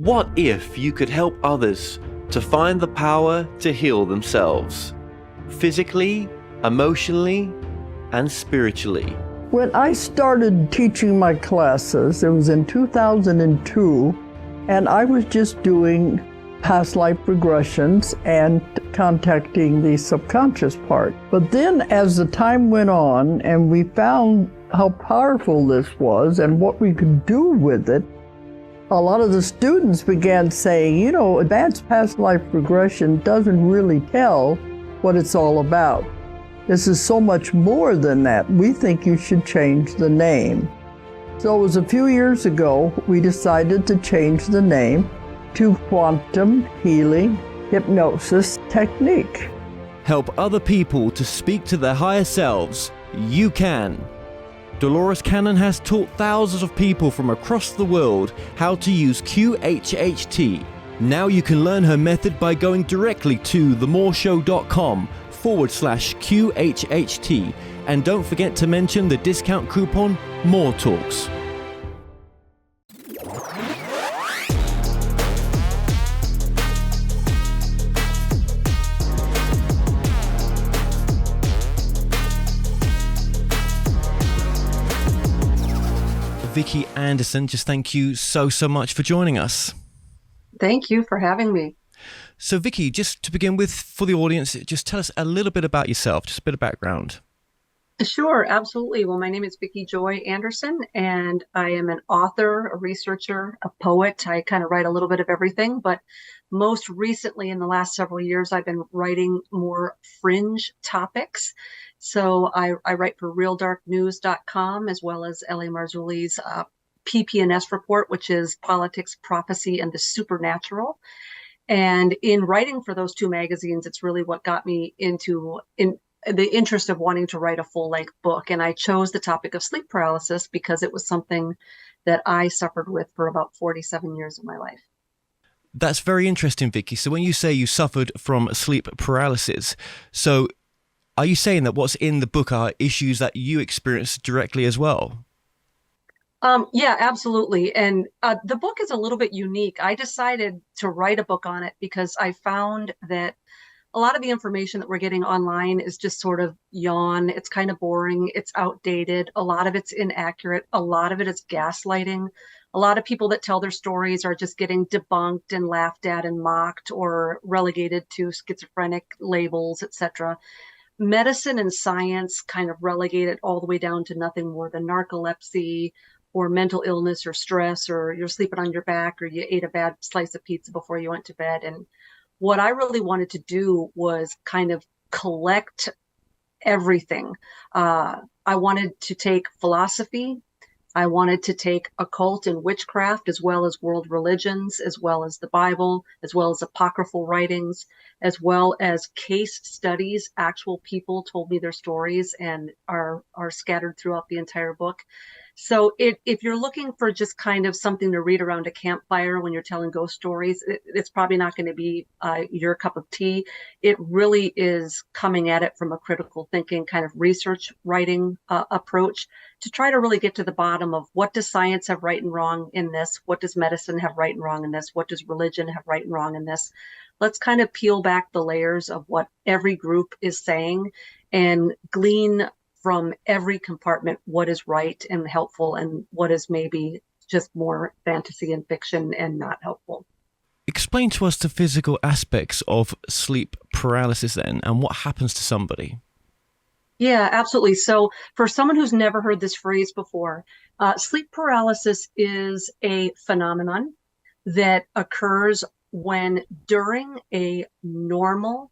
What if you could help others to find the power to heal themselves, physically, emotionally, and spiritually? When I started teaching my classes, it was in 2002, and I was just doing past life regressions and contacting the subconscious part. But then as the time went on and we found how powerful this was and what we could do with it, a lot of the students began saying, you know, advanced past life regression doesn't really tell what it's all about. This is so much more than that. We think you should change the name. So it was a few years ago, we decided to change the name to Quantum Healing Hypnosis Technique. Help other people to speak to their higher selves. You can. Dolores Cannon has taught thousands of people from across the world how to use QHHT. Now you can learn her method by going directly to themoreshow.com/QHHT. And don't forget to mention the discount coupon MORETALKS. Vicki Anderson, just thank you so much for joining us. Thank you for having me. So Vicki, just to begin with, for the audience, just tell us a little bit about yourself, just a bit of background. Sure, absolutely. Well, my name is Vicki Joy Anderson, and I am an author, a researcher, a poet. I kind of write a little bit of everything, but most recently in the last several years, I've been writing more fringe topics. So I write for realdarknews.com as well as L.A. Marzulli's PPNS report, which is Politics, Prophecy, and the Supernatural. And in writing for those two magazines, it's really what got me into the interest of wanting to write a full-length book. And I chose the topic of sleep paralysis because it was something that I suffered with for about 47 years of my life. That's very interesting, Vicki. So when you say you suffered from sleep paralysis, so are you saying that what's in the book are issues that you experienced directly as well? Yeah, absolutely. And the book is a little bit unique. I decided to write a book on it because I found that a lot of the information that we're getting online is just sort of yawn. It's kind of boring. It's outdated. A lot of it's inaccurate. A lot of it is gaslighting. A lot of people that tell their stories are just getting debunked and laughed at and mocked or relegated to schizophrenic labels, etc. Medicine and science kind of relegate it all the way down to nothing more than narcolepsy or mental illness or stress, or you're sleeping on your back, or you ate a bad slice of pizza before you went to bed. And what I really wanted to do was kind of collect everything. I wanted to take philosophy. I wanted to take occult and witchcraft, as well as world religions, as well as the Bible, as well as apocryphal writings, as well as case studies. Actual people told me their stories and are scattered throughout the entire book. So if you're looking for just kind of something to read around a campfire when you're telling ghost stories, it's probably not going to be your cup of tea. It really is coming at it from a critical thinking kind of research writing approach to try to really get to the bottom of what does science have right and wrong in this? What does medicine have right and wrong in this? What does religion have right and wrong in this? Let's kind of peel back the layers of what every group is saying and glean from every compartment what is right and helpful and what is maybe just more fantasy and fiction and not helpful. Explain to us the physical aspects of sleep paralysis then, and what happens to somebody. Yeah, absolutely. So for someone who's never heard this phrase before, sleep paralysis is a phenomenon that occurs when during a normal,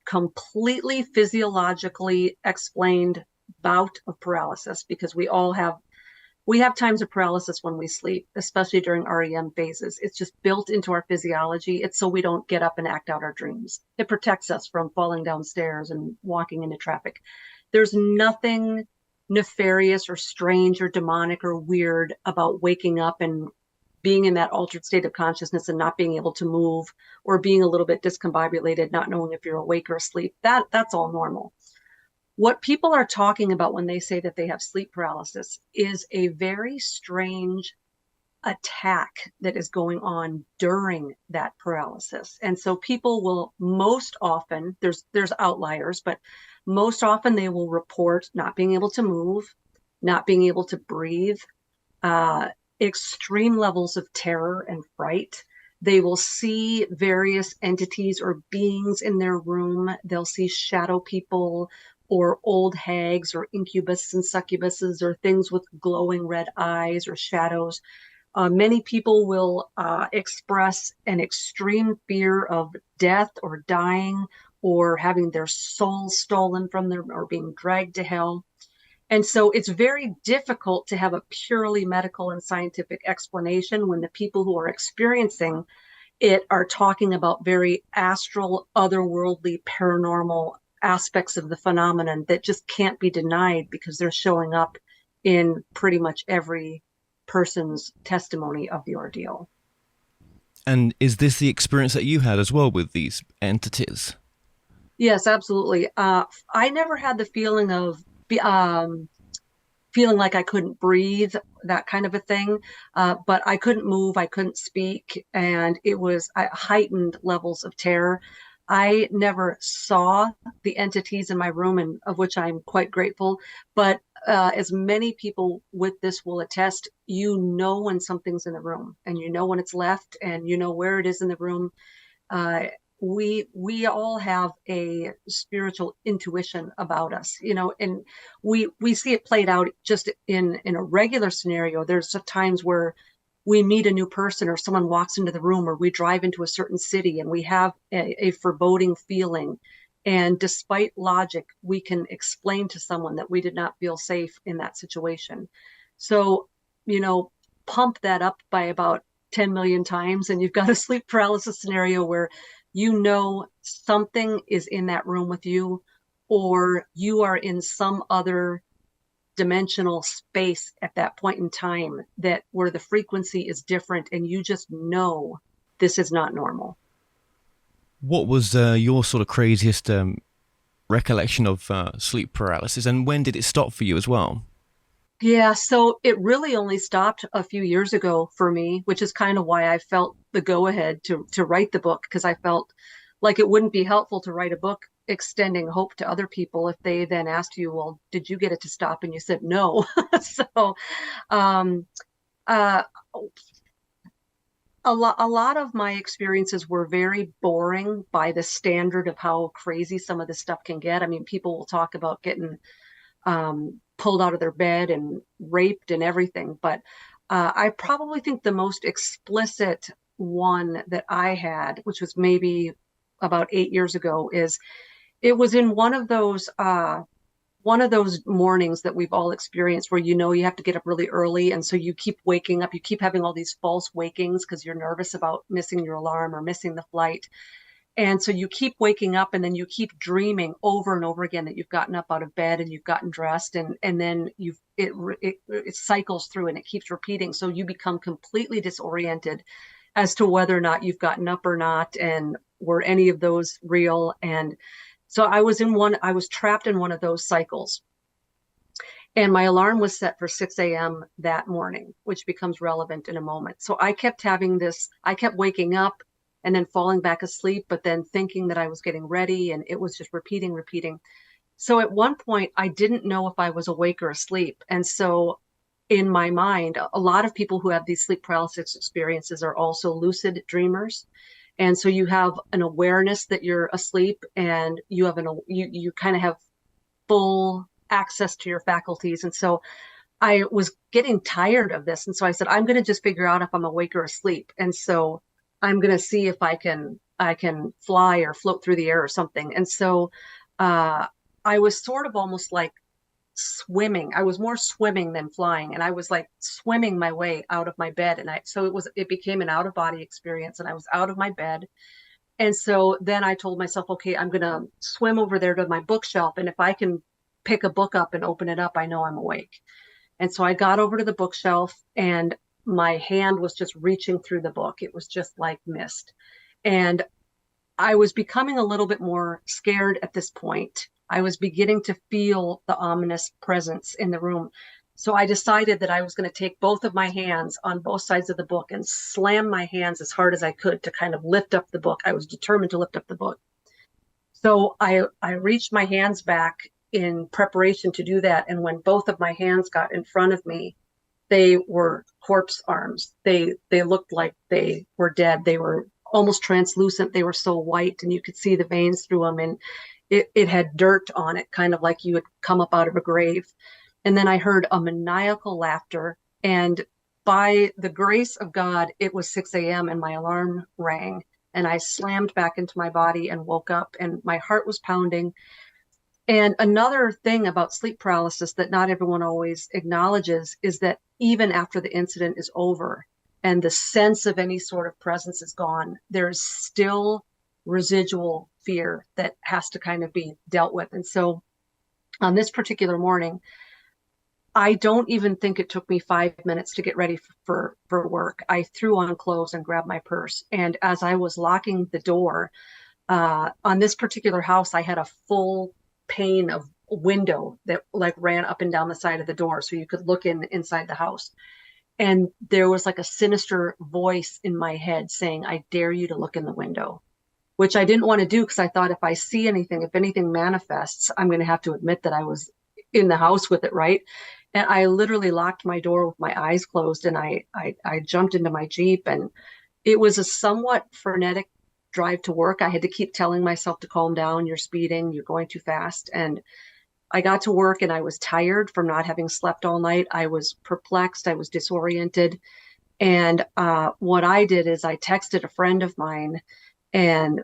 completely physiologically explained bout of paralysis, because we have times of paralysis when we sleep, especially during REM phases. It's just built into our physiology. It's so we don't get up and act out our dreams. It protects us from falling downstairs and walking into traffic. There's nothing nefarious or strange or demonic or weird about waking up and being in that altered state of consciousness and not being able to move, or being a little bit discombobulated, not knowing if you're awake or asleep. That's all normal. What people are talking about when they say that they have sleep paralysis is a very strange attack that is going on during that paralysis. And so people will most often, there's outliers, but most often they will report not being able to move, not being able to breathe, extreme levels of terror and fright. They will see various entities or beings in their room. They'll see shadow people or old hags or incubus and succubuses or things with glowing red eyes or shadows. Many people will express an extreme fear of death or dying or having their soul stolen from them or being dragged to hell. And so it's very difficult to have a purely medical and scientific explanation when the people who are experiencing it are talking about very astral, otherworldly, paranormal aspects of the phenomenon that just can't be denied because they're showing up in pretty much every person's testimony of the ordeal. And is this the experience that you had as well with these entities? Yes, absolutely. I never had the feeling of feeling like I couldn't breathe, that kind of a thing. But I couldn't move, I couldn't speak, and it was heightened levels of terror. I never saw the entities in my room, and of which I'm quite grateful. But as many people with this will attest, you know when something's in the room, and you know when it's left, and you know where it is in the room. We all have a spiritual intuition about us, and we see it played out just in a regular scenario. There's times where we meet a new person or someone walks into the room, or we drive into a certain city and we have a foreboding feeling. And despite logic, we can explain to someone that we did not feel safe in that situation. So, pump that up by about 10 million times, and you've got a sleep paralysis scenario where something is in that room with you, or you are in some other dimensional space at that point in time where the frequency is different, and you just know this is not normal. What was your sort of craziest recollection of sleep paralysis, and when did it stop for you as well? Yeah, so it really only stopped a few years ago for me, which is kind of why I felt the go-ahead to write the book, because I felt like it wouldn't be helpful to write a book extending hope to other people if they then asked you, well, did you get it to stop? And you said no. So um, uh, a lot of my experiences were very boring by the standard of how crazy some of this stuff can get. I mean, people will talk about getting pulled out of their bed and raped and everything. But I probably think the most explicit one that I had, which was maybe about 8 years ago, is it was in one of those mornings that we've all experienced where you have to get up really early, and so you keep waking up, you keep having all these false wakings because you're nervous about missing your alarm or missing the flight. And so you keep waking up, and then you keep dreaming over and over again that you've gotten up out of bed and you've gotten dressed, and then it cycles through and it keeps repeating. So you become completely disoriented as to whether or not you've gotten up or not, and were any of those real. And so I was trapped in one of those cycles. And my alarm was set for 6 a.m. that morning, which becomes relevant in a moment. So I kept waking up and then falling back asleep, but then thinking that I was getting ready, and it was just repeating. So at one point, I didn't know if I was awake or asleep. And so in my mind, a lot of people who have these sleep paralysis experiences are also lucid dreamers. And so you have an awareness that you're asleep, and you kind of have full access to your faculties. And so I was getting tired of this. And so I said, I'm going to just figure out if I'm awake or asleep. And so I'm going to see if I can fly or float through the air or something. And so I was sort of almost like swimming. I was more swimming than flying, and I was like swimming my way out of my bed. And it became an out of body experience, and I was out of my bed. And so then I told myself, okay, I'm going to swim over there to my bookshelf, and if I can pick a book up and open it up, I know I'm awake. And so I got over to the bookshelf, and my hand was just reaching through the book. It was just like mist. And I was becoming a little bit more scared at this point. I was beginning to feel the ominous presence in the room. So I decided that I was going to take both of my hands on both sides of the book and slam my hands as hard as I could to kind of lift up the book. I was determined to lift up the book. So I reached my hands back in preparation to do that. And when both of my hands got in front of me, they were corpse arms. They looked like they were dead. They were almost translucent. They were so white, and you could see the veins through them. And it had dirt on it, kind of like you would come up out of a grave. And then I heard a maniacal laughter. And by the grace of God, it was 6 a.m. and my alarm rang. And I slammed back into my body and woke up, and my heart was pounding. And another thing about sleep paralysis that not everyone always acknowledges is that even after the incident is over and the sense of any sort of presence is gone, there's still residual fear that has to kind of be dealt with. And so on this particular morning, I don't even think it took me 5 minutes to get ready for work. I threw on clothes and grabbed my purse. And as I was locking the door, on this particular house, I had a full pane of window that like ran up and down the side of the door so you could look inside the house. And there was like a sinister voice in my head saying, "I dare you to look in the window," which I didn't want to do because I thought if I see anything, if anything manifests, I'm going to have to admit that I was in the house with it, right? And I literally locked my door with my eyes closed, and I jumped into my Jeep, and it was a somewhat frenetic drive to work. I had to keep telling myself to calm down. You're speeding, you're going too fast. And I got to work, and I was tired from not having slept all night. I was perplexed. I was disoriented. And what I did is I texted a friend of mine, and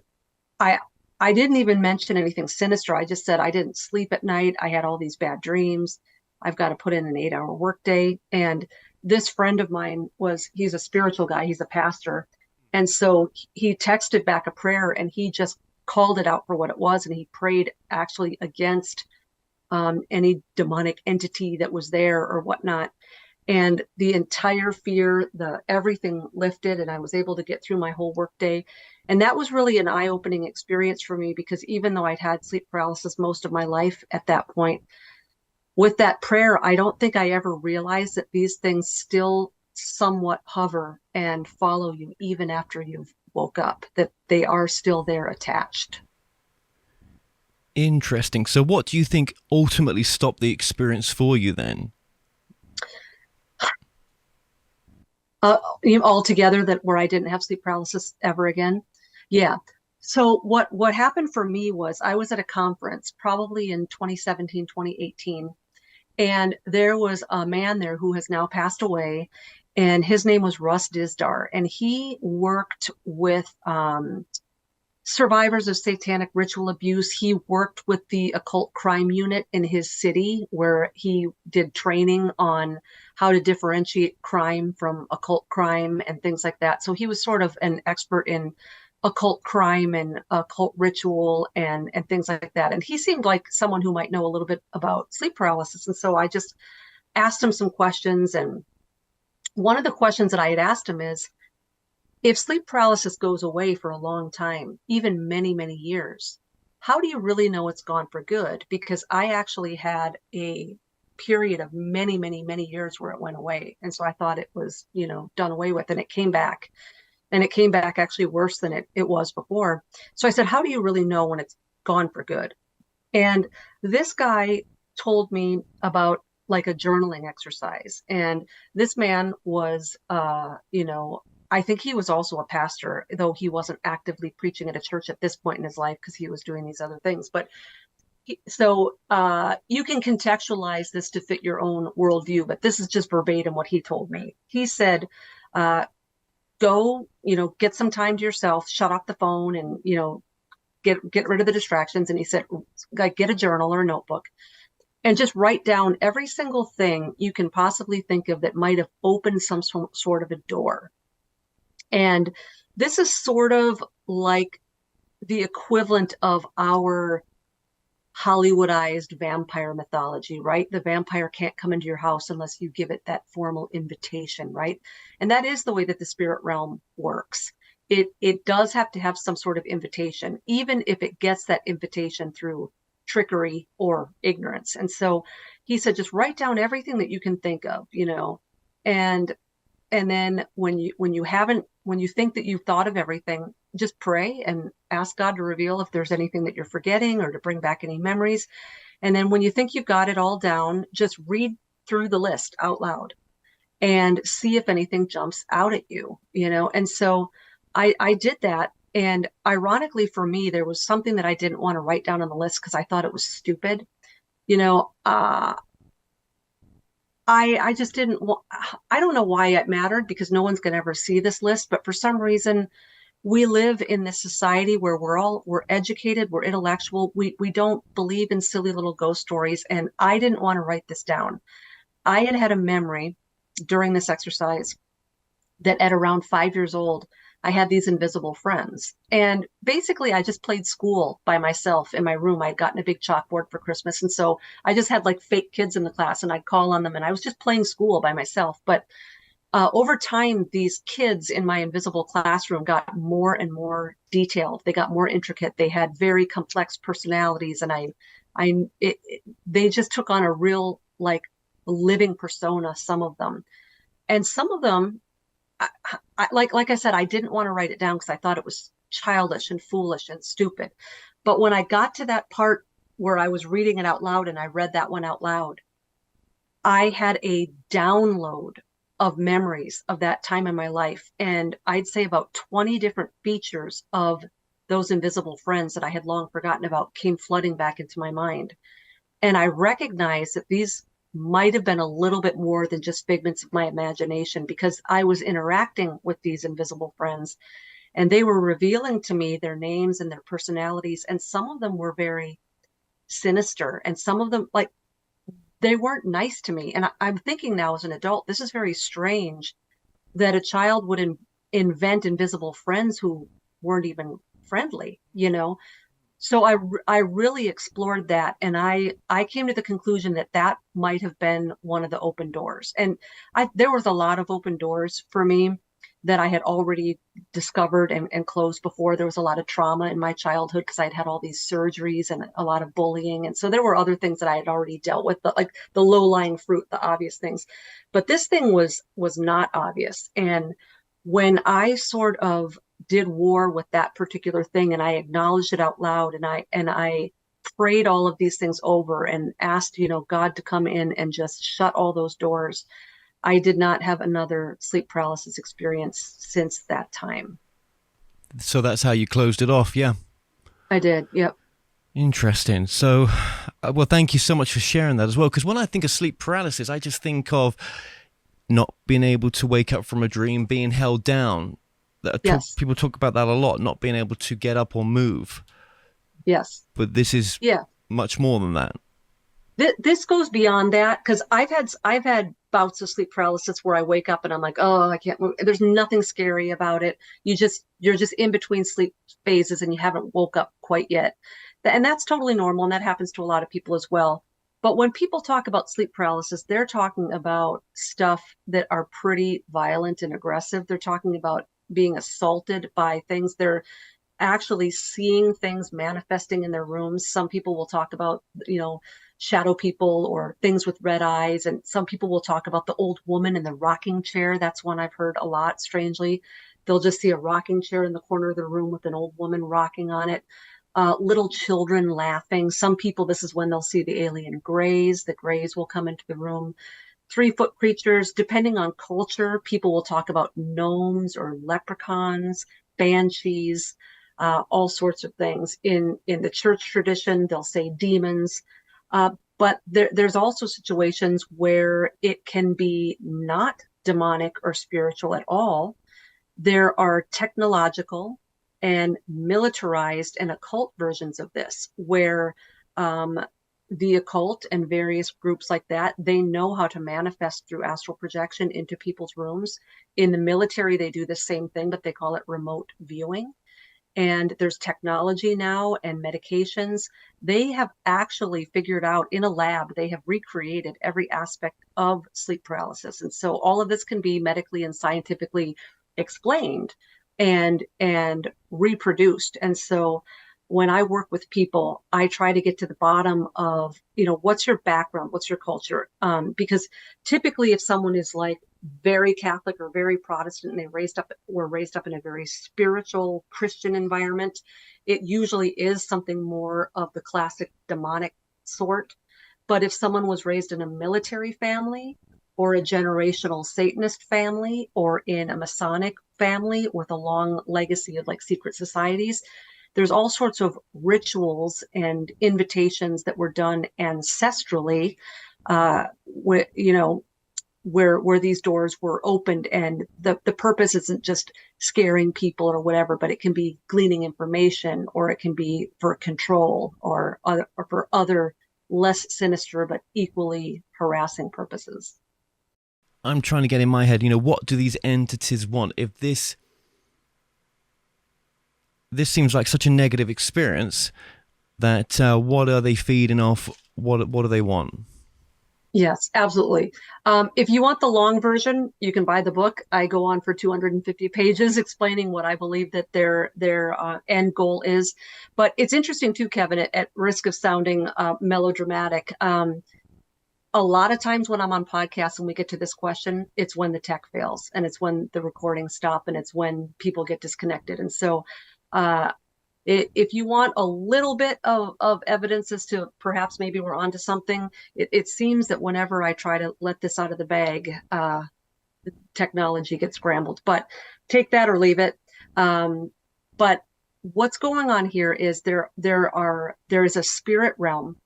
I didn't even mention anything sinister. I just said I didn't sleep at night. I had all these bad dreams. I've got to put in an 8-hour workday. And this friend of mine he's a spiritual guy. He's a pastor. And so he texted back a prayer, and he just called it out for what it was. And he prayed actually against any demonic entity that was there or whatnot. And the entire fear, everything lifted, and I was able to get through my whole workday. And that was really an eye-opening experience for me, because even though I'd had sleep paralysis most of my life at that point, with that prayer, I don't think I ever realized that these things still somewhat hover and follow you even after you've woke up, that they are still there attached. Interesting. So what do you think ultimately stopped the experience for you then? Altogether, that where I didn't have sleep paralysis ever again. Yeah. So what happened for me was I was at a conference probably in 2017, 2018. And there was a man there who has now passed away, and his name was Russ Dizdar. And he worked with survivors of satanic ritual abuse. He worked with the occult crime unit in his city, where he did training on how to differentiate crime from occult crime and things like that. So he was sort of an expert in occult crime and occult ritual and things like that. And he seemed like someone who might know a little bit about sleep paralysis. And so I just asked him some questions. And one of the questions that I had asked him is, if sleep paralysis goes away for a long time, even many, many years, how do you really know it's gone for good? Because I actually had a period of many, many, many years where it went away. And so I thought it was, done away with, and it came back. And it came back actually worse than it was before. So I said, how do you really know when it's gone for good? And this guy told me about like a journaling exercise. And this man was, I think he was also a pastor, though he wasn't actively preaching at a church at this point in his life because he was doing these other things. But so you can contextualize this to fit your own worldview, but this is just verbatim what he told me. He said, go, get some time to yourself, shut off the phone, and, get rid of the distractions. And he said, like, get a journal or a notebook and just write down every single thing you can possibly think of that might have opened some sort of a door. And this is sort of like the equivalent of our Hollywoodized vampire mythology, right? The vampire can't come into your house unless you give it that formal invitation, right? And that is the way that the spirit realm works. It does have to have some sort of invitation, even if it gets that invitation through trickery or ignorance. And so he said, just write down everything that you can think of, and then when you think that you've thought of everything, just pray and ask God to reveal if there's anything that you're forgetting or to bring back any memories. And then when you think you've got it all down, just read through the list out loud and see if anything jumps out at you, And so I did that. And ironically for me, there was something that I didn't want to write down on the list because I thought it was stupid. I just didn't want, I don't know why it mattered because no one's going to ever see this list, but for some reason we live in this society where we're educated, we're intellectual. We don't believe in silly little ghost stories. And I didn't want to write this down. I had a memory during this exercise that at around 5 years old, I had these invisible friends. And basically, I just played school by myself in my room. I'd gotten a big chalkboard for Christmas. And so I just had like fake kids in the class and I'd call on them and I was just playing school by myself. But over time, these kids in my invisible classroom got more and more detailed. They got more intricate. They had very complex personalities. And they just took on a real like living persona, some of them. And some of them, like I said, I didn't want to write it down because I thought it was childish and foolish and stupid. But when I got to that part where I was reading it out loud and I read that one out loud, I had a download of memories of that time in my life. And I'd say about 20 different features of those invisible friends that I had long forgotten about came flooding back into my mind. And I recognized that these might have been a little bit more than just figments of my imagination because I was interacting with these invisible friends and they were revealing to me their names and their personalities. And some of them were very sinister and some of them like they weren't nice to me. And I'm thinking now as an adult, this is very strange that a child would invent invisible friends who weren't even friendly, So I really explored that. And I came to the conclusion that might have been one of the open doors. And there was a lot of open doors for me that I had already discovered and closed before. There was a lot of trauma in my childhood because I'd had all these surgeries and a lot of bullying. And so there were other things that I had already dealt with, like the low-lying fruit, the obvious things. But this thing was not obvious. And when I sort of did war with that particular thing and I acknowledged it out loud and I prayed all of these things over and asked, God to come in and just shut all those doors, I did not have another sleep paralysis experience since that time. So that's how you closed it off, yeah? I did, yep. Interesting. So, well, thank you so much for sharing that as well. Because when I think of sleep paralysis, I just think of not being able to wake up from a dream, being held down. Yes. People talk about that a lot, not being able to get up or move. Yes. But this is much more than that. This goes beyond that because I've had bouts of sleep paralysis where I wake up and I'm like, oh, I can't move. There's nothing scary about it. You're just in between sleep phases and you haven't woke up quite yet. And that's totally normal. And that happens to a lot of people as well. But when people talk about sleep paralysis, they're talking about stuff that are pretty violent and aggressive. They're talking about being assaulted by things. They're actually seeing things manifesting in their rooms. Some people will talk about, shadow people or things with red eyes. And some people will talk about the old woman in the rocking chair. That's one I've heard a lot, strangely. They'll just see a rocking chair in the corner of the room with an old woman rocking on it. Little children laughing. Some people, this is when they'll see the alien greys. The greys will come into the room. 3-foot creatures, depending on culture, people will talk about gnomes or leprechauns, banshees, all sorts of things. In the church tradition, they'll say demons. But there's also situations where it can be not demonic or spiritual at all. There are technological and militarized and occult versions of this, where the occult and various groups like that, they know how to manifest through astral projection into people's rooms. In the military, they do the same thing, but they call it remote viewing. And there's technology now and medications. They have actually figured out in a lab, they have recreated every aspect of sleep paralysis. And so all of this can be medically and scientifically explained and reproduced. And so when I work with people, I try to get to the bottom of, what's your background? What's your culture? Because typically if someone is like very Catholic or very Protestant and were raised up in a very spiritual Christian environment, it usually is something more of the classic demonic sort. But if someone was raised in a military family or a generational Satanist family or in a Masonic family with a long legacy of like secret societies, there's all sorts of rituals and invitations that were done ancestrally, where these doors were opened, and the purpose isn't just scaring people or whatever, but it can be gleaning information, or it can be for control or for other less sinister but equally harassing purposes. I'm trying to get in my head, what do these entities want? If this seems like such a negative experience, that what are they feeding off? What do they want? Yes, absolutely. If you want the long version, you can buy the book. I go on for 250 pages explaining what I believe that their end goal is. But it's interesting too, Kevin, at risk of sounding melodramatic. A lot of times when I'm on podcasts and we get to this question, it's when the tech fails, and it's when the recordings stop, and it's when people get disconnected. And so if you want a little bit of evidence as to perhaps maybe we're onto something, it seems that whenever I try to let this out of the bag, the technology gets scrambled. But take that or leave it. But what's going on here is there is a spirit realm.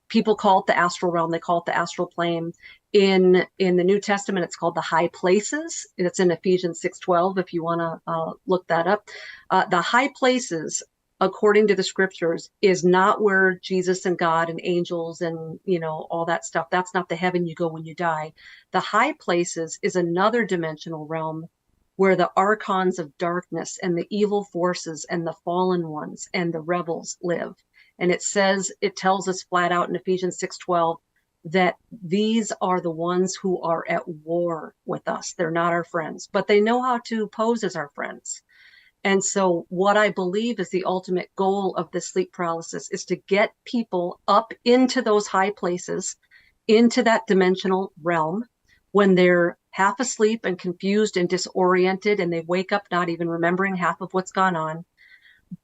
People call it the astral realm. They call it the astral plane. In the New Testament, it's called the high places. It's in Ephesians 6:12, if you want to look that up. The high places, according to the scriptures, is not where Jesus and God and angels and, all that stuff. That's not the heaven you go when you die. The high places is another dimensional realm where the archons of darkness and the evil forces and the fallen ones and the rebels live. And it tells us flat out in Ephesians 6:12 that these are the ones who are at war with us. They're not our friends, but they know how to pose as our friends. And so what I believe is the ultimate goal of this sleep paralysis is to get people up into those high places, into that dimensional realm, when they're half asleep and confused and disoriented, and they wake up not even remembering half of what's gone on.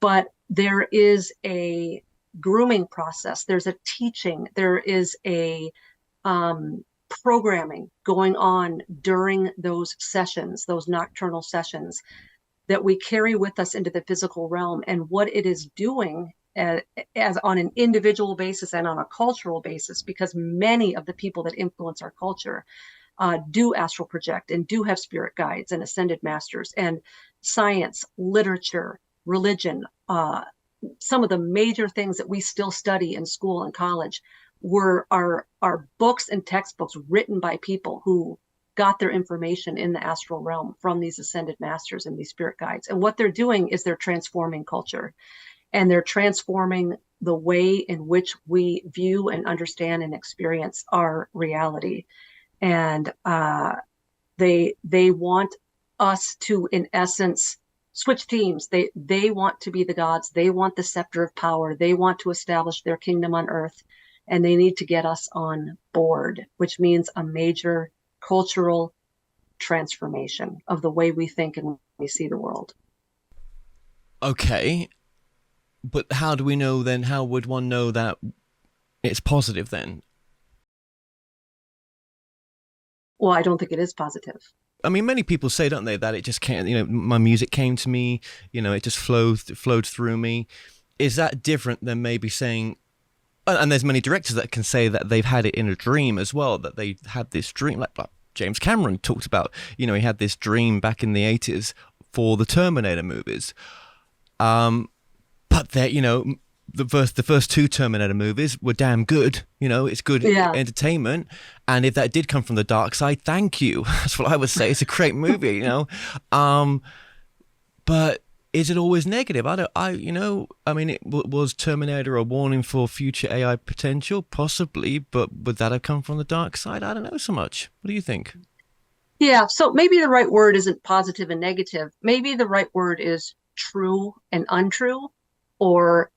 But there is a grooming process. There's a teaching. There is a programming going on during those sessions, those nocturnal sessions, that we carry with us into the physical realm. And what it is doing as on an individual basis and on a cultural basis, because many of the people that influence our culture do astral project and do have spirit guides and ascended masters, and science, literature, religion, some of the major things that we still study in school and college are books and textbooks written by people who got their information in the astral realm from these ascended masters and these spirit guides. And what they're doing is they're transforming culture, and they're transforming the way in which we view and understand and experience our reality. And they want us to, in essence, switch teams. They want to be the gods. They want the scepter of power. They want to establish their kingdom on earth, and they need to get us on board, which means a major cultural transformation of the way we think and we see the world. Okay, but how do we know then? How would one know that it's positive then? Well, I don't think it is positive. I mean, many people say, don't they, that it just can't, my music came to me, it just flowed through me. Is that different than maybe saying, and there's many directors that can say that they've had it in a dream as well, that they had this dream, like James Cameron talked about, he had this dream back in the 80s for the Terminator movies. But that, the first two Terminator movies were damn good. It's good entertainment. And if that did come from the dark side, thank you. That's what I would say. It's a great movie, But is it always negative? Was Terminator a warning for future AI potential? Possibly, but would that have come from the dark side? I don't know so much. What do you think? Yeah, so maybe the right word isn't positive and negative. Maybe the right word is true and untrue, or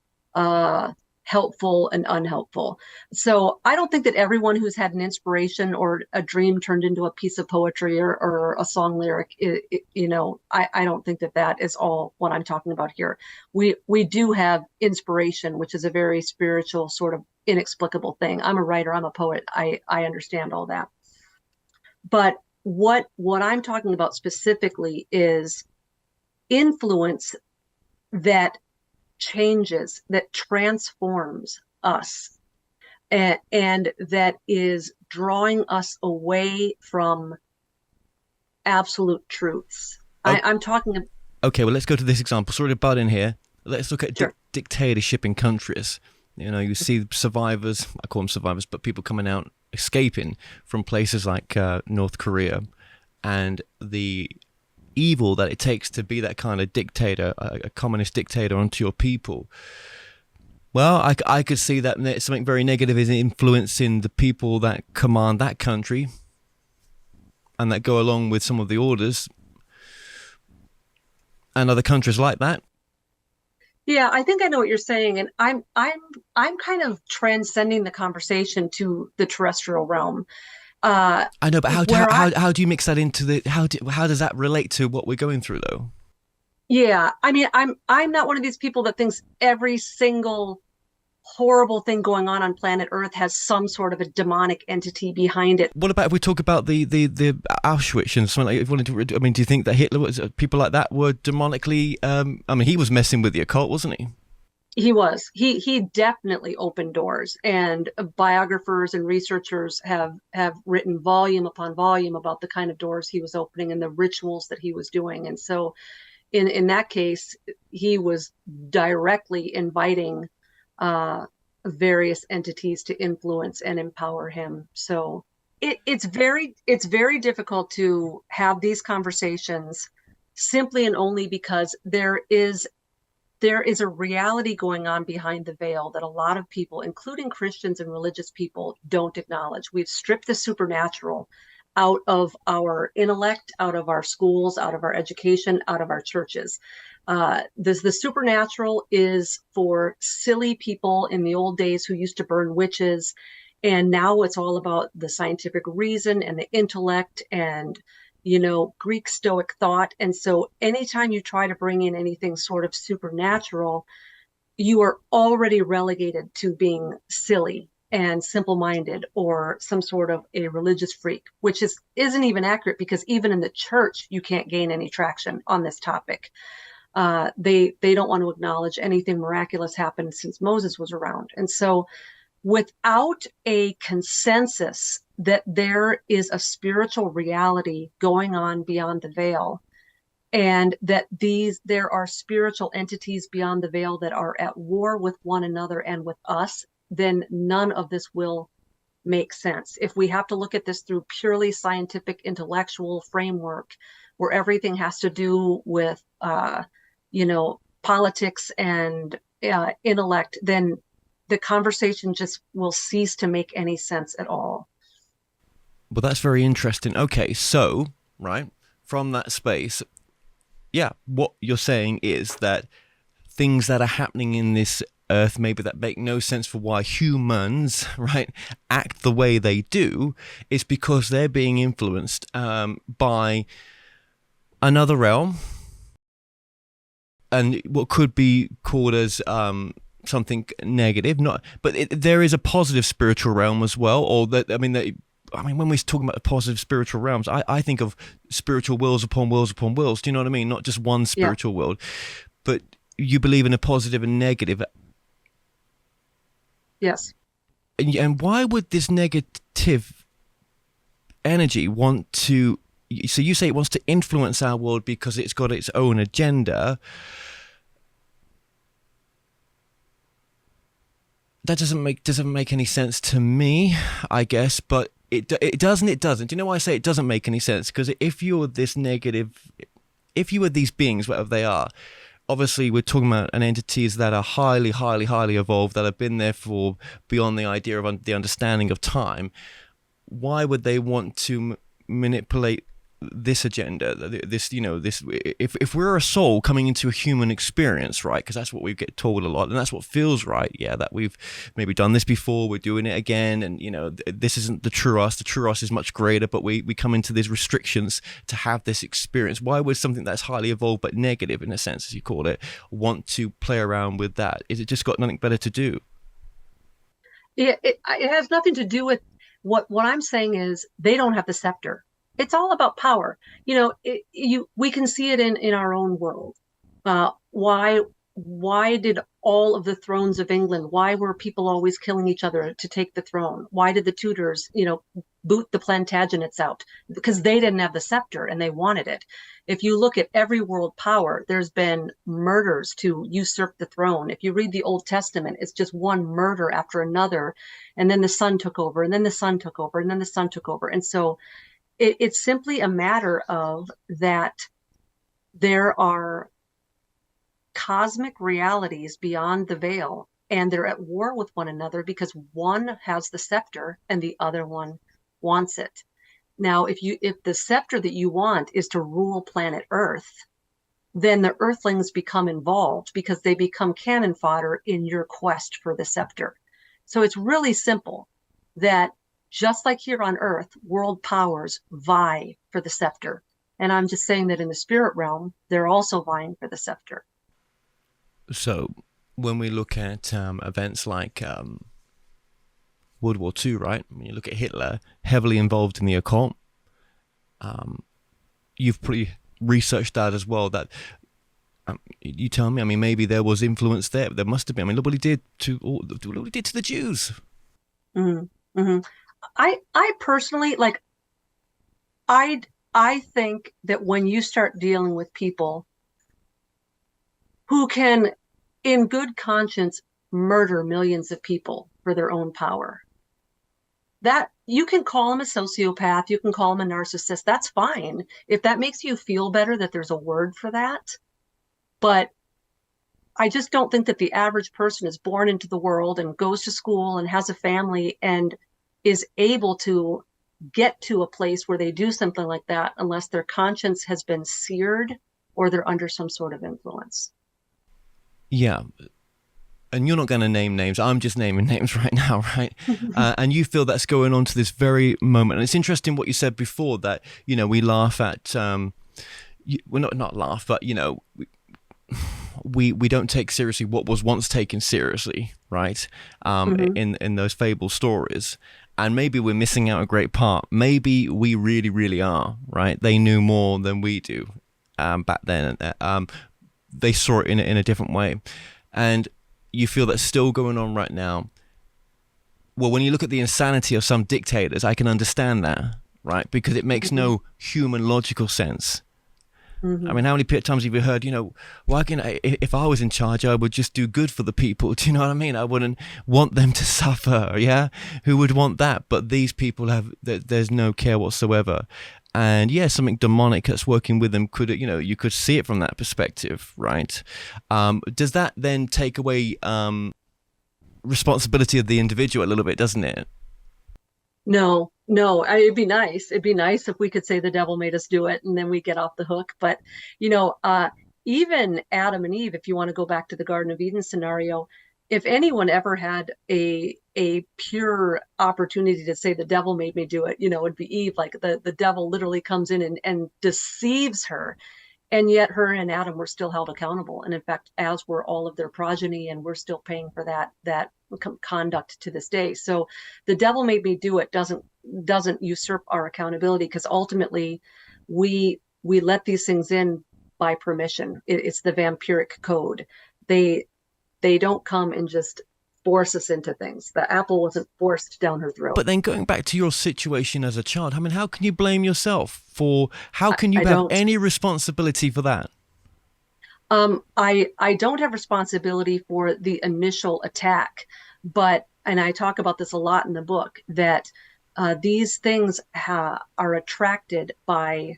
helpful and unhelpful. So I don't think that everyone who's had an inspiration or a dream turned into a piece of poetry or a song lyric, I don't think that that is all what I'm talking about here. We do have inspiration, which is a very spiritual sort of inexplicable thing. I'm a writer, I'm a poet. I understand all that. But what I'm talking about specifically is influence that changes, that transforms us, and that is drawing us away from absolute truths. I'm talking. Okay, well, let's go to this example. Sorry to butt in here. Let's look at Sure. dictatorship in countries. You see survivors, I call them survivors, but people coming out, escaping from places like North Korea, and the evil that it takes to be that kind of dictator, a communist dictator onto your people. Well, I could see that something very negative is influencing the people that command that country and that go along with some of the orders, and other countries like that. Yeah, I think I know what you're saying, and I'm kind of transcending the conversation to the terrestrial realm. I know, but how do you mix that into the how does that relate to what we're going through though? Yeah, I mean, I'm not one of these people that thinks every single horrible thing going on planet Earth has some sort of a demonic entity behind it. What about if we talk about the Auschwitz and something like? I mean, do you think that Hitler people like that were demonically? I mean, he was messing with the occult, wasn't he? He was. He definitely opened doors, and biographers and researchers have written volume upon volume about the kind of doors he was opening and the rituals that he was doing. And so, in that case, he was directly inviting various entities to influence and empower him. So it's very difficult to have these conversations simply and only because there is a reality going on behind the veil that a lot of people, including Christians and religious people, don't acknowledge. We've stripped the supernatural out of our intellect, out of our schools, out of our education, out of our churches. The supernatural is for silly people in the old days who used to burn witches. And now it's all about the scientific reason and the intellect and Greek Stoic thought. And so anytime you try to bring in anything sort of supernatural, you are already relegated to being silly and simple-minded or some sort of a religious freak, which isn't even accurate because even in the church, you can't gain any traction on this topic. They don't want to acknowledge anything miraculous happened since Moses was around. And so without a consensus that there is a spiritual reality going on beyond the veil, and that there are spiritual entities beyond the veil that are at war with one another and with us, then none of this will make sense. If we have to look at this through purely scientific, intellectual framework, where everything has to do with, politics and intellect, then the conversation just will cease to make any sense at all. Well, that's very interesting. Okay, so, right, from that space, yeah, what you're saying is that things that are happening in this earth, maybe that make no sense for why humans, right, act the way they do, is because they're being influenced by another realm, and what could be called as something negative, but there is a positive spiritual realm as well. Or that, I mean, when we're talking about the positive spiritual realms, I think of spiritual worlds upon worlds upon worlds. Do you know what I mean? Not just one spiritual world, but you believe in a positive and negative. Yes. And why would this negative energy want to? So you say it wants to influence our world because it's got its own agenda. That doesn't make any sense to me, I guess, but it doesn't. Do you know why I say it doesn't make any sense? Because if you were these beings, whatever they are, obviously we're talking about entities that are highly, highly, highly evolved, that have been there for beyond the idea of the understanding of time. Why would they want to manipulate this agenda, this, this, if we're a soul coming into a human experience, right? Because that's what we get told a lot, and that's what feels right. Yeah, that we've maybe done this before, we're doing it again, and this isn't the true us. The true us is much greater, but we come into these restrictions to have this experience. Why would something that's highly evolved but negative, in a sense, as you call it, want to play around with that? Is it just got nothing better to do? It has nothing to do with what I'm saying is they don't have the scepter. It's all about power. We can see it in our own world. Why did all of the thrones of England, why were people always killing each other to take the throne? Why did the Tudors, boot the Plantagenets out? Because they didn't have the scepter and they wanted it. If you look at every world power, there's been murders to usurp the throne. If you read the Old Testament, it's just one murder after another. And then the son took over, and then the son took over, and then the son took over. And so it's simply a matter of that there are cosmic realities beyond the veil, and they're at war with one another because one has the scepter and the other one wants it. Now, if the scepter that you want is to rule planet Earth, then the Earthlings become involved because they become cannon fodder in your quest for the scepter. So it's really simple that just like here on Earth, world powers vie for the scepter. And I'm just saying that in the spirit realm, they're also vying for the scepter. So when we look at events like World War II, right? When you look at Hitler, heavily involved in the occult. You've pretty researched that as well. That you tell me. I mean, maybe there was influence there. There must have been. I mean, look what he did to the Jews. Mm-hmm. Mm-hmm. I personally I think that when you start dealing with people who can, in good conscience, murder millions of people for their own power, that you can call them a sociopath, you can call them a narcissist, that's fine. If that makes you feel better that there's a word for that. But I just don't think that the average person is born into the world and goes to school and has a family and is able to get to a place where they do something like that unless their conscience has been seared or they're under some sort of influence. Yeah. And you're not going to name names. I'm just naming names right now, right? And you feel that's going on to this very moment. And it's interesting what you said before that, we laugh at, well, not laugh, but, we don't take seriously what was once taken seriously, right? In those fable stories. And maybe we're missing out a great part. Maybe we really, really are, right? They knew more than we do back then. They saw it in a different way. And you feel that's still going on right now. Well, when you look at the insanity of some dictators, I can understand that, right? Because it makes no human logical sense. I mean, how many times have you heard, well, if I was in charge, I would just do good for the people. Do you know what I mean? I wouldn't want them to suffer. Yeah. Who would want that? But these people there's no care whatsoever. And yeah, something demonic that's working with them could, you could see it from that perspective, right? Does that then take away responsibility of the individual a little bit, doesn't it? No, it'd be nice. It'd be nice if we could say the devil made us do it and then we get off the hook. But, even Adam and Eve, if you want to go back to the Garden of Eden scenario, if anyone ever had a pure opportunity to say the devil made me do it, it'd be Eve. Like the devil literally comes in and deceives her. And yet her and Adam were still held accountable. And in fact, as were all of their progeny, and we're still paying for that conduct to this day. So the devil made me do it doesn't usurp our accountability, because ultimately we let these things in by permission. It's the vampiric code. They don't come and just force us into things. The apple wasn't forced down her throat. But then going back to your situation as a child, I mean, how can you blame yourself how can you have any responsibility for that? I don't have responsibility for the initial attack, and I talk about this a lot in the book, that these things are attracted by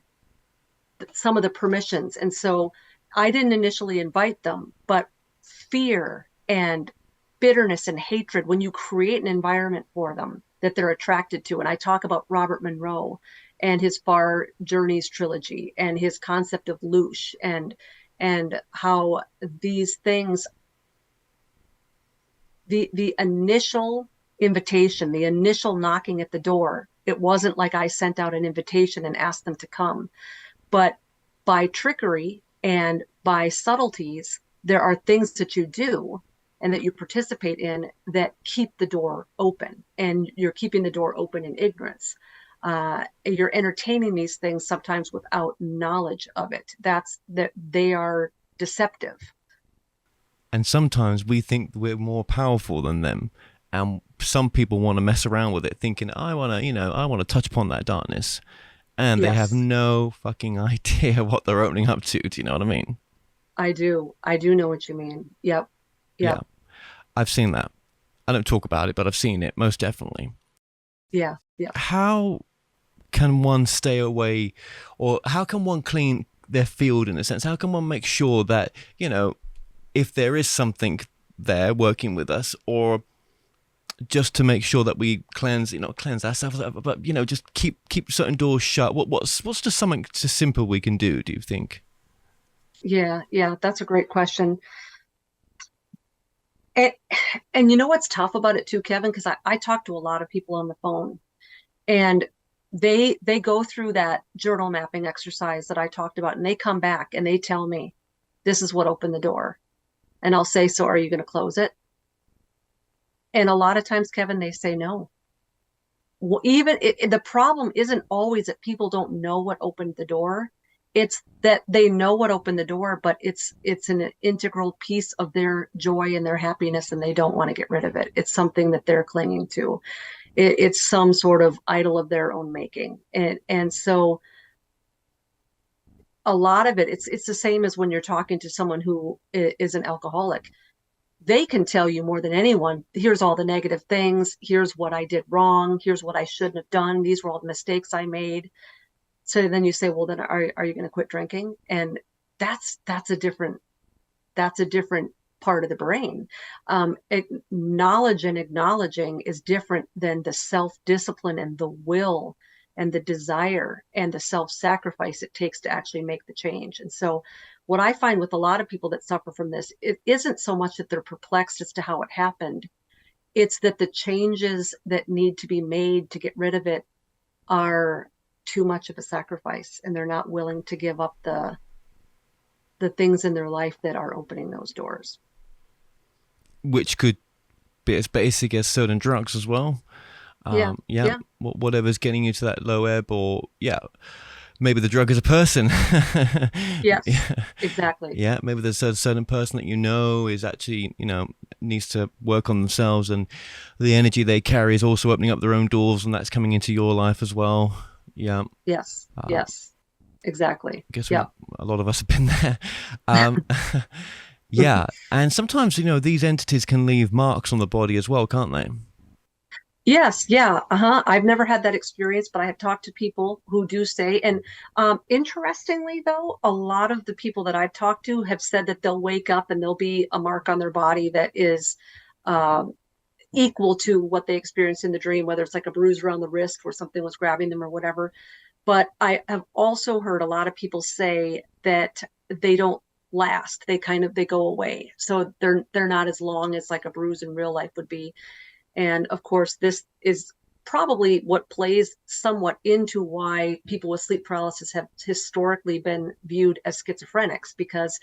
some of the permissions. And so I didn't initially invite them, but fear and bitterness and hatred, when you create an environment for them that they're attracted to. And I talk about Robert Monroe and his Far Journeys trilogy and his concept of loosh and how these things, the initial invitation, the initial knocking at the door, it wasn't like I sent out an invitation and asked them to come, but by trickery and by subtleties, there are things that you do and that you participate in that keep the door open, and you're keeping the door open in ignorance. You're entertaining these things sometimes without knowledge of it. That's that they are deceptive. And sometimes we think we're more powerful than them. And some people want to mess around with it thinking, I want to touch upon that darkness. And they have no fucking idea what they're opening up to. Do you know what I mean? I do know what you mean. Yep. Yeah. I've seen that. I don't talk about it, but I've seen it, most definitely. Yeah. How can one stay away, or how can one clean their field in a sense? How can one make sure that, if there is something there working with us, or just to make sure that we cleanse ourselves, but just keep certain doors shut? What's just something just simple we can do you think? Yeah, that's a great question. And you know what's tough about it too, Kevin, because I talk to a lot of people on the phone, and they go through that journal mapping exercise that I talked about, and they come back and they tell me, this is what opened the door. And I'll say, so are you going to close it? And a lot of times, Kevin, they say no. Well, the problem isn't always that people don't know what opened the door. It's that they know what opened the door, but it's an integral piece of their joy and their happiness, and they don't want to get rid of it. It's something that they're clinging to. It's some sort of idol of their own making. And so a lot of it's the same as when you're talking to someone who is an alcoholic. They can tell you more than anyone, here's all the negative things, here's what I did wrong, here's what I shouldn't have done, these were all the mistakes I made. So then you say, well, then are you going to quit drinking? And that's a different part of the brain. Knowledge and acknowledging is different than the self-discipline and the will and the desire and the self-sacrifice it takes to actually make the change. And so what I find with a lot of people that suffer from this, it isn't so much that they're perplexed as to how it happened. It's that the changes that need to be made to get rid of it are too much of a sacrifice, and they're not willing to give up the things in their life that are opening those doors. Which could be as basic as certain drugs as well. Yeah. Whatever's getting you to that low ebb, or maybe the drug is a person. Yes, exactly. Yeah, maybe there's a certain person that is actually, needs to work on themselves, and the energy they carry is also opening up their own doors, and that's coming into your life as well. Yeah. Yes, exactly. I guess a lot of us have been there. Yeah, and sometimes, these entities can leave marks on the body as well, can't they? Yes, yeah, I've never had that experience, but I have talked to people who do say, and interestingly though, a lot of the people that I've talked to have said that they'll wake up and there'll be a mark on their body that is equal to what they experienced in the dream, whether it's like a bruise around the wrist where something was grabbing them or whatever. But I have also heard a lot of people say that they don't last. They go away. So they're not as long as like a bruise in real life would be. And of course, this is probably what plays somewhat into why people with sleep paralysis have historically been viewed as schizophrenics, because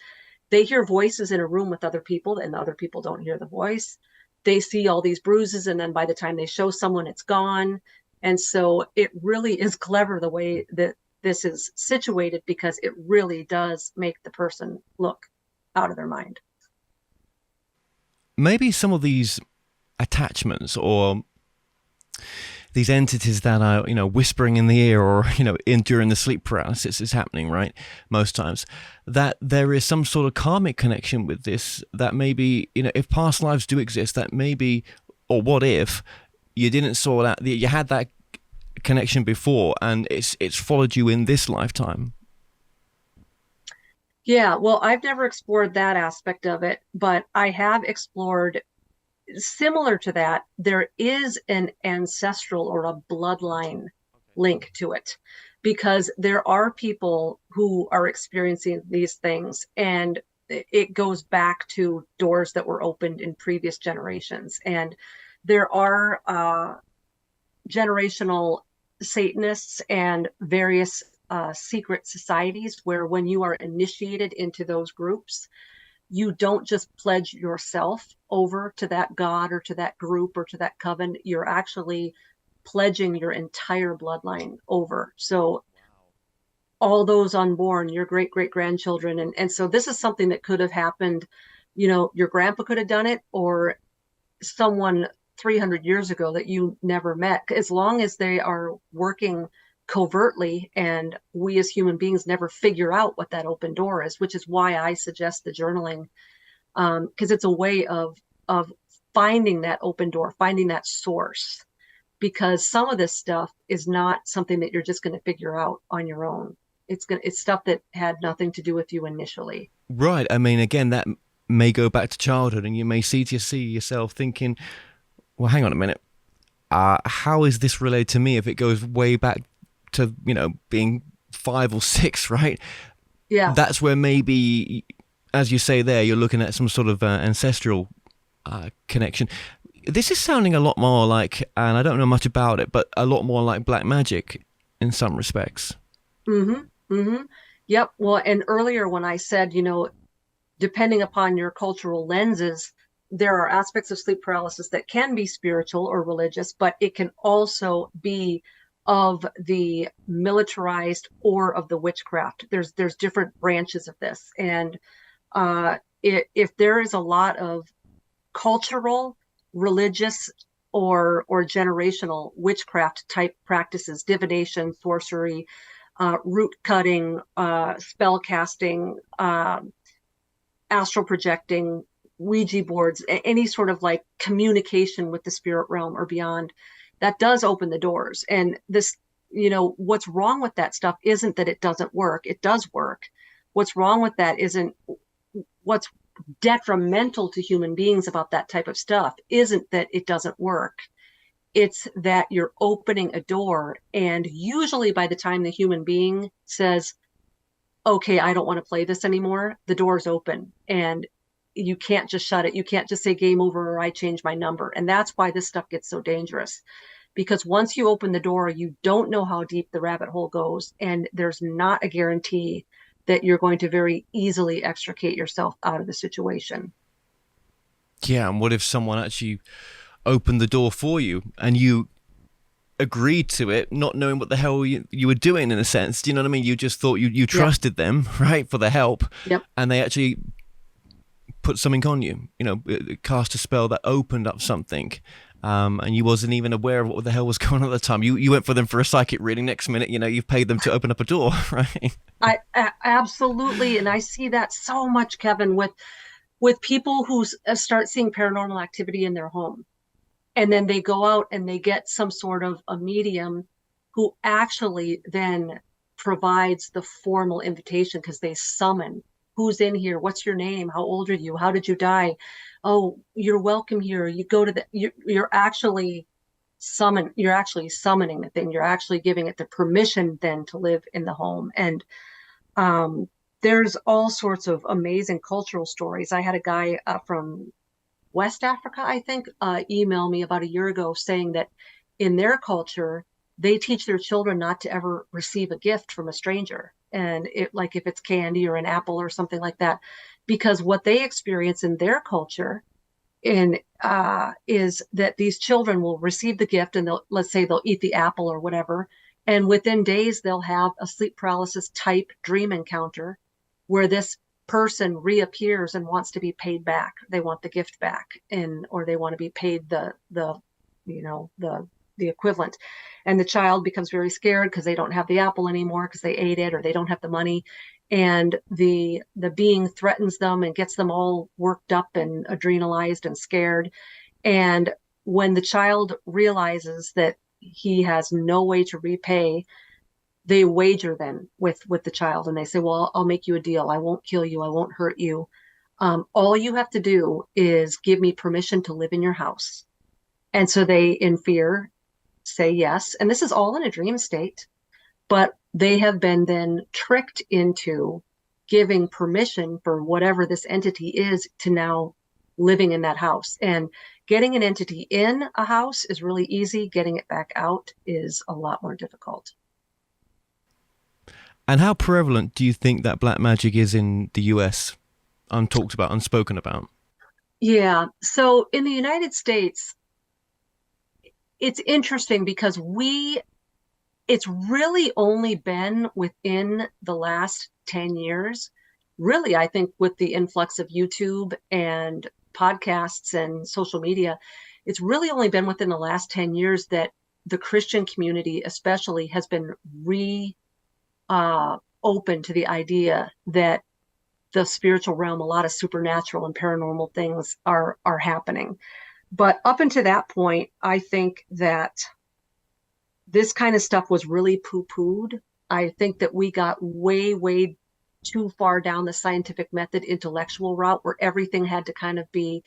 they hear voices in a room with other people and other people don't hear the voice. They see all these bruises, and then by the time they show someone, it's gone. And so it really is clever the way that this is situated, because it really does make the person look out of their mind. Maybe some of these attachments or these entities that are, whispering in the ear, or, during the sleep paralysis is happening, right? Most times, that there is some sort of karmic connection with this, that maybe, if past lives do exist, that maybe, or what if you didn't sort out, you had that connection before and it's followed you in this lifetime? Yeah, well, I've never explored that aspect of it, but I have explored similar to that. There is an ancestral or a bloodline link to it. because there are people who are experiencing these things, and it goes back to doors that were opened in previous generations. And there are generational Satanists and various secret societies where, when you are initiated into those groups, you don't just pledge yourself over to that god or to that group or to that coven. You're actually pledging your entire bloodline over. So all those unborn, your great great grandchildren. And so this is something that could have happened. Your grandpa could have done it, or someone 300 years ago that you never met. As long as they are working covertly and we as human beings never figure out what that open door is, which is why I suggest the journaling, because it's a way of finding that open door, finding that source, because some of this stuff is not something that you're just going to figure out on your own. It's stuff that had nothing to do with you initially. Right. I mean, again, that may go back to childhood, and you may see yourself thinking, well, hang on a minute. How is this related to me if it goes way back to, being 5 or 6, right? Yeah. That's where maybe, as you say there, you're looking at some sort of ancestral connection. This is sounding a lot more like, and I don't know much about it, but a lot more like black magic in some respects. Mm-hmm. Mm-hmm. Yep. Well, and earlier when I said, depending upon your cultural lenses, there are aspects of sleep paralysis that can be spiritual or religious, but it can also be of the militarized or of the witchcraft. There's different branches of this. And if there is a lot of cultural, religious, or generational witchcraft type practices, divination, sorcery, root cutting, spell casting, astral projecting, Ouija boards, any sort of like communication with the spirit realm or beyond, that does open the doors. And this, what's wrong with that stuff isn't that it doesn't work. It does work. What's wrong with that isn't, what's detrimental to human beings about that type of stuff isn't that it doesn't work. It's that you're opening a door, and usually by the time the human being says, okay, I don't want to play this anymore, the door's open, and you can't just shut it. You can't just say game over or I change my number. And that's why this stuff gets so dangerous, because once you open the door, you don't know how deep the rabbit hole goes, and there's not a guarantee that you're going to very easily extricate yourself out of the situation. Yeah, and what if someone actually opened the door for you and you agreed to it, not knowing what the hell you were doing, in a sense? Do you know what I mean? You just thought you trusted them, right, for the help. Yep. And they actually put something on you, cast a spell that opened up something, and you wasn't even aware of what the hell was going on at the time. You went for them for a psychic reading. Next minute, you've paid them to open up a door, right? I absolutely, and I see that so much, Kevin, with people who start seeing paranormal activity in their home, and then they go out and they get some sort of a medium who actually then provides the formal invitation, because they summon, who's in here, what's your name, how old are you, how did you die, oh, you're welcome here, you go to you're actually summoning the thing. You're actually giving it the permission then to live in the home. And there's all sorts of amazing cultural stories. I had a guy from West Africa, I think, email me about a year ago saying that in their culture, they teach their children not to ever receive a gift from a stranger. And like if it's candy or an apple or something like that, because what they experience in their culture is that these children will receive the gift, and let's say they'll eat the apple or whatever. And within days, they'll have a sleep paralysis type dream encounter where this person reappears and wants to be paid back. They want the gift back, or they want to be paid the equivalent. And the child becomes very scared because they don't have the apple anymore because they ate it, or they don't have the money. And the being threatens them and gets them all worked up and adrenalized and scared. And when the child realizes that he has no way to repay, they wager then with the child, and they say, well, I'll make you a deal. I won't kill you. I won't hurt you. All you have to do is give me permission to live in your house. And so they, in fear, say yes. And this is all in a dream state. But they have been then tricked into giving permission for whatever this entity is to now living in that house. And getting an entity in a house is really easy. Getting it back out is a lot more difficult. And how prevalent do you think that black magic is in the US? Untalked about, unspoken about. Yeah. So in the United States, it's interesting because it's really only been within the last 10 years, really, I think with the influx of YouTube and podcasts and social media, it's really only been within the last 10 years that the Christian community especially has been open to the idea that the spiritual realm, a lot of supernatural and paranormal things are happening. But up until that point, I think that this kind of stuff was really poo-pooed. I think that we got way, way too far down the scientific method intellectual route where everything had to kind of be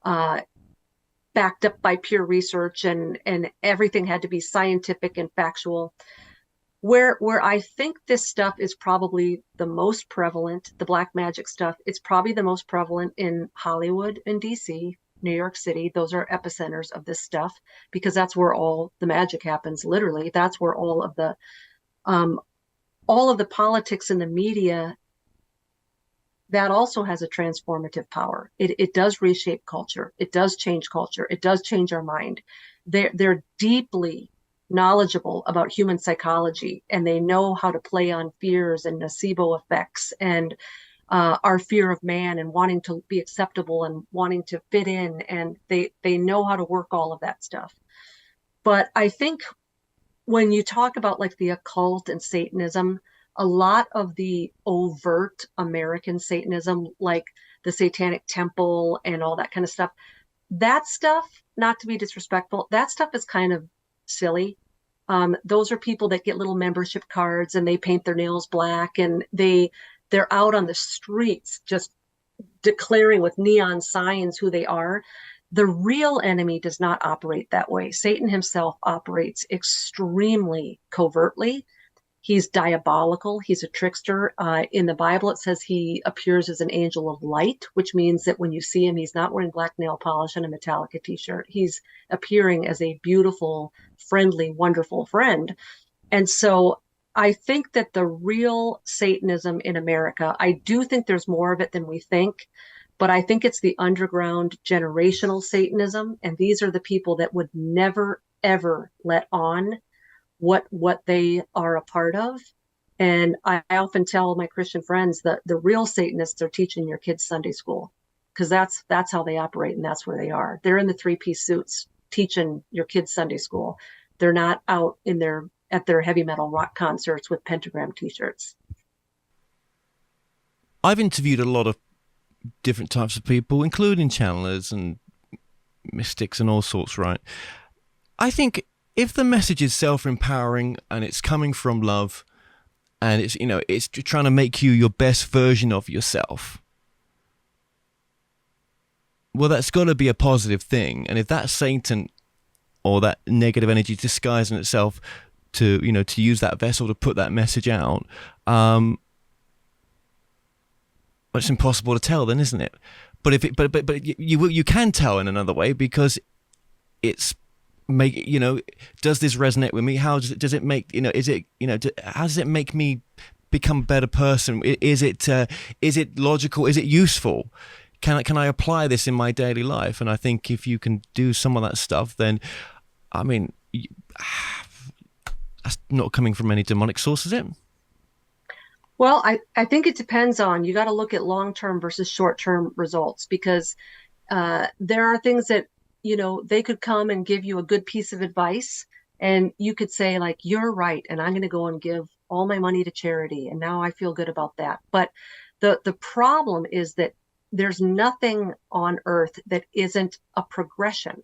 backed up by peer research and everything had to be scientific and factual. Where I think this stuff is probably the most prevalent, the black magic stuff, it's probably the most prevalent in Hollywood and DC, New York City. Those are epicenters of this stuff because that's where all the magic happens, literally. That's where all of the politics and the media, that also has a transformative power. It does reshape culture. It does change culture. It does change our mind. They're deeply knowledgeable about human psychology, and they know how to play on fears and nocebo effects and our fear of man and wanting to be acceptable and wanting to fit in, and they know how to work all of that stuff. But I think when you talk about like the occult and Satanism, a lot of the overt American Satanism, like the Satanic Temple and all that kind of stuff, that stuff, not to be disrespectful, that stuff is kind of silly. Those are people that get little membership cards and they paint their nails black and they're out on the streets just declaring with neon signs who they are. The real enemy does not operate that way. Satan himself operates extremely covertly. He's diabolical. He's a trickster. In the Bible, it says he appears as an angel of light, which means that when you see him, he's not wearing black nail polish and a Metallica t-shirt. He's appearing as a beautiful, friendly, wonderful friend. And so I think that the real Satanism in America, I do think there's more of it than we think, but I think it's the underground generational Satanism. And these are the people that would never, ever let on what they are a part of. And I often tell my Christian friends that the real Satanists are teaching your kids Sunday school, because that's how they operate and that's where they are. They're in the three-piece suits teaching your kids Sunday school. They're not out at their heavy metal rock concerts with pentagram t-shirts. I've interviewed a lot of different types of people, including channelers and mystics and all sorts, right? I think if the message is self-empowering and it's coming from love and it's trying to make you your best version of yourself, well, that's got to be a positive thing. And if that's Satan or that negative energy disguising itself to use that vessel to put that message out, well, it's impossible to tell then, isn't it? But you can tell in another way, because it's does this resonate with me? How does it make, how does it make me become a better person? Is it logical? Is it useful? Can I apply this in my daily life? And I think if you can do some of that stuff, then, I mean, that's not coming from any demonic source, is it? Well, I think it depends on, you got to look at long-term versus short-term results, because there are things that, they could come and give you a good piece of advice and you could say like, you're right, and I'm going to go and give all my money to charity, and now I feel good about that. But the problem is that there's nothing on earth that isn't a progression.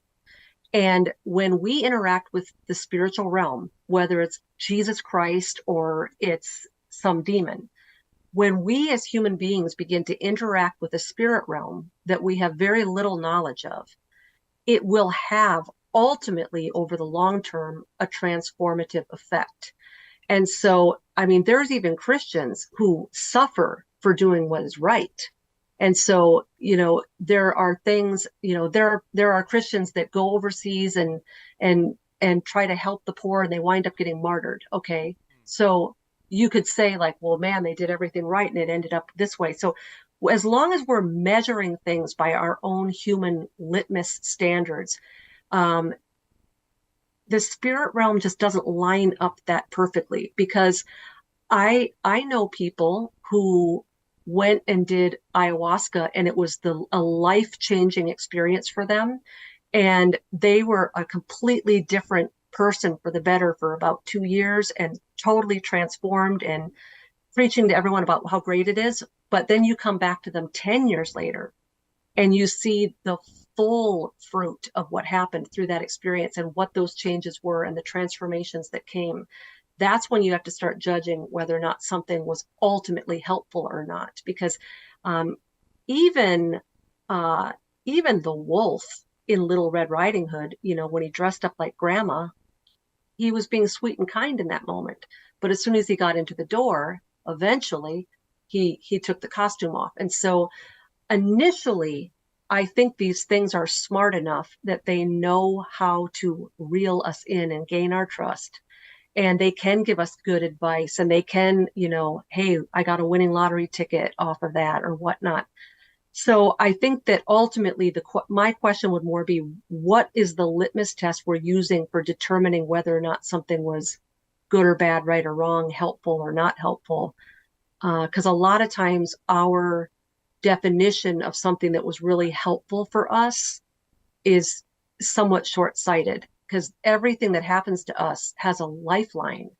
And when we interact with the spiritual realm, whether it's Jesus Christ or it's some demon, when we as human beings begin to interact with the spirit realm that we have very little knowledge of, it will have ultimately over the long term a transformative effect. And so, I mean, there's even Christians who suffer for doing what is right. And so, there are things, there are Christians that go overseas and try to help the poor, and they wind up getting martyred. Okay. So you could say, like, well, man, they did everything right and it ended up this way. So as long as we're measuring things by our own human litmus standards, the spirit realm just doesn't line up that perfectly, because I know people who went and did ayahuasca, and it was a life-changing experience for them, and they were a completely different person for the better for about 2 years, and totally transformed and preaching to everyone about how great it is. But then you come back to them 10 years later and you see the full fruit of what happened through that experience and what those changes were and the transformations that came. That's when you have to start judging whether or not something was ultimately helpful or not. Because even the wolf in Little Red Riding Hood, when he dressed up like grandma, he was being sweet and kind in that moment. But as soon as he got into the door, eventually he took the costume off. And so initially, I think these things are smart enough that they know how to reel us in and gain our trust. And they can give us good advice, and they can, hey, I got a winning lottery ticket off of that or whatnot. So I think that ultimately my question would more be, what is the litmus test we're using for determining whether or not something was good or bad, right or wrong, helpful or not helpful? Because a lot of times our definition of something that was really helpful for us is somewhat short-sighted, because everything that happens to us has a lifeline.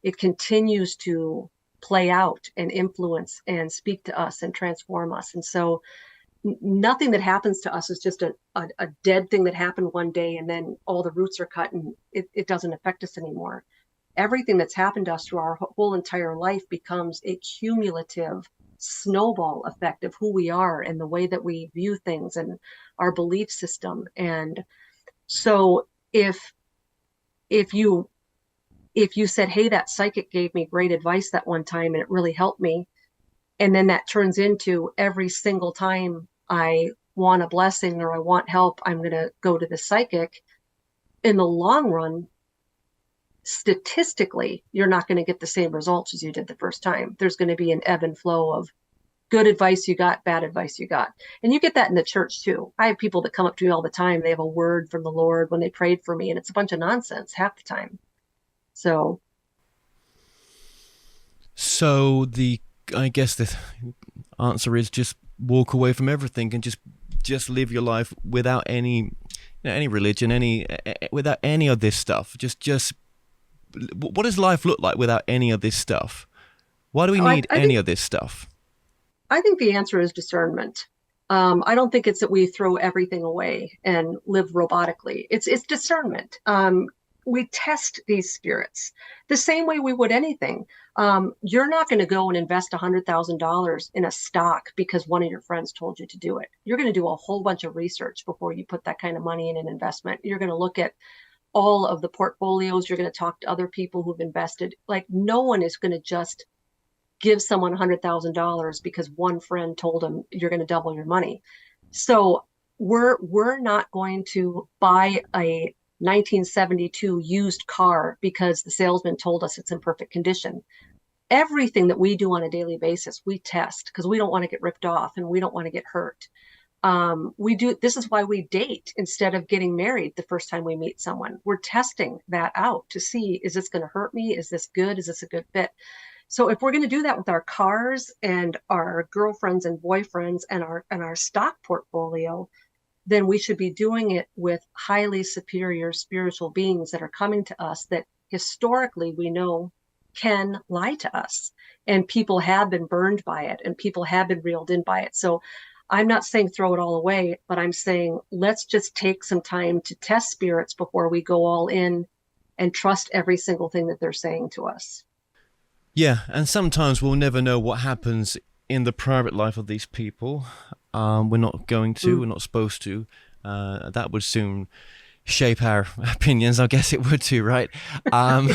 It continues to play out and influence and speak to us and transform us. And so nothing that happens to us is just a dead thing that happened one day and then all the roots are cut and it doesn't affect us anymore. Everything that's happened to us through our whole entire life becomes a cumulative snowball effect of who we are and the way that we view things and our belief system. And so if you said, hey, that psychic gave me great advice that one time and it really helped me, and then that turns into every single time I want a blessing or I want help, I'm going to go to the psychic, in the long run, statistically, you're not going to get the same results as you did the first time. There's going to be an ebb and flow of good advice you got, bad advice you got. And you get that in the church too. I have people that come up to me all the time. They have a word from the Lord when they prayed for me, and it's a bunch of nonsense half the time. So I guess the answer is just walk away from everything and just live your life without any religion, without any of this stuff. Just what does life look like without any of this stuff? Why do we need any of this stuff? I think the answer is discernment. I don't think it's that we throw everything away and live robotically. It's discernment. We test these spirits the same way we would anything. You're not going to go and invest $100,000 in a stock because one of your friends told you to do it. You're going to do a whole bunch of research before you put that kind of money in an investment. You're going to look at all of the portfolios. You're going to talk to other people who've invested. Like, no one is going to just give someone $100,000 because one friend told them you're going to double your money. So we're not going to buy a 1972 used car because the salesman told us it's in perfect condition. Everything that we do on a daily basis, we test because we don't want to get ripped off and we don't want to get hurt. This is why we date instead of getting married the first time we meet someone. We're testing that out to see, is this going to hurt me? Is this good? Is this a good fit? So if we're going to do that with our cars and our girlfriends and boyfriends and our stock portfolio, then we should be doing it with highly superior spiritual beings that are coming to us that historically we know can lie to us. And people have been burned by it and people have been reeled in by it. So I'm not saying throw it all away, but I'm saying let's just take some time to test spirits before we go all in and trust every single thing that they're saying to us. Yeah, and sometimes we'll never know what happens in the private life of these people. We're not going to, we're not supposed to. That would soon shape our opinions. I guess it would too, right? Um,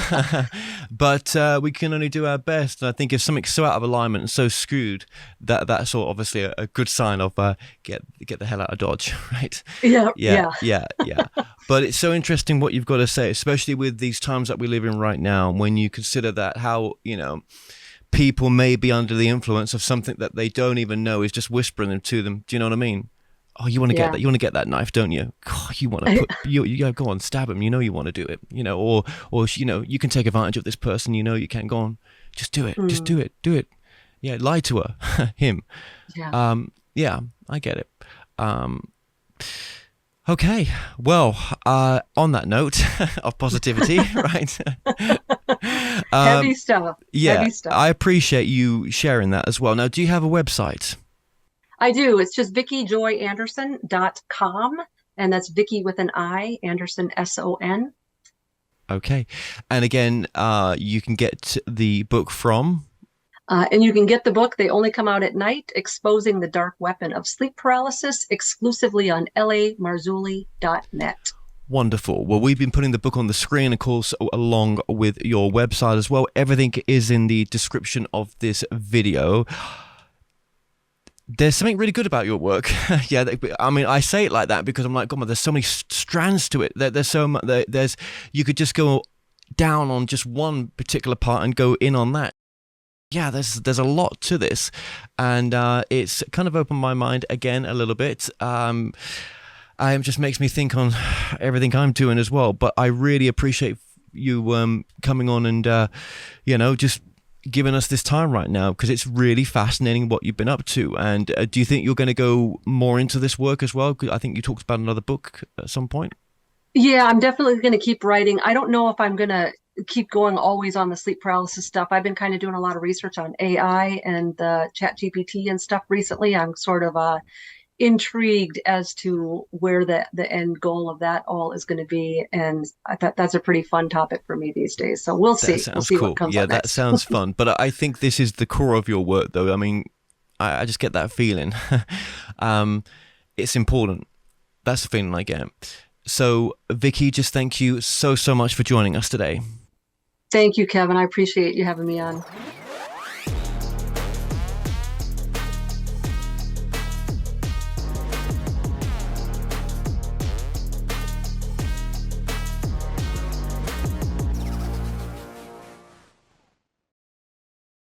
but we can only do our best. And I think if something's so out of alignment and so skewed, that's all obviously a good sign of get the hell out of Dodge, right? Yeah. But it's so interesting what you've got to say, especially with these times that we live in right now, when you consider that how, people may be under the influence of something that they don't even know is just whispering them to them. Do you know what I mean? Oh, you want to get that? You want to get that knife, don't you? God, you want to put you go on, stab him. You want to do it. Or you can take advantage of this person. You can go on, just do it. Just do it. Yeah, lie to her, him. Yeah. I get it. Okay, well, on that note of positivity, right? Heavy stuff. Yeah, Heavy stuff. I appreciate you sharing that as well. Now, do you have a website? I do. It's just VickiJoyAnderson.com, and that's Vicki with an I, Anderson, S-O-N. Okay, and again, you can get the book from... and you can get the book. They only come out at night, Exposing the Dark Weapon of Sleep Paralysis, exclusively on LAMarzulli.net. Wonderful. Well, we've been putting the book on the screen, of course, along with your website as well. Everything is in the description of this video. There's something really good about your work. Yeah, I mean, I say it like that because I'm like, God, there's so many strands to it. There's so much. You could just go down on just one particular part and go in on that. Yeah, there's a lot to this, and it's kind of opened my mind again a little bit. It just makes me think on everything I'm doing as well. But I really appreciate you coming on and just giving us this time right now, because it's really fascinating what you've been up to. And do you think you're going to go more into this work as well? I think you talked about another book at some point. Yeah, I'm definitely going to keep writing. I don't know if I'm going to keep going always on the sleep paralysis stuff. I've been kind of doing a lot of research on AI and ChatGPT and stuff recently. I'm sort of intrigued as to where the end goal of that all is going to be, and I thought that's a pretty fun topic for me these days. So we'll see. That sounds cool. What comes yeah, up that next. sounds fun. But I think this is the core of your work, though. I mean, I just get that feeling. It's important. That's the feeling I get. So, Vicki, just thank you so much for joining us today. Thank you, Kevin. I appreciate you having me on.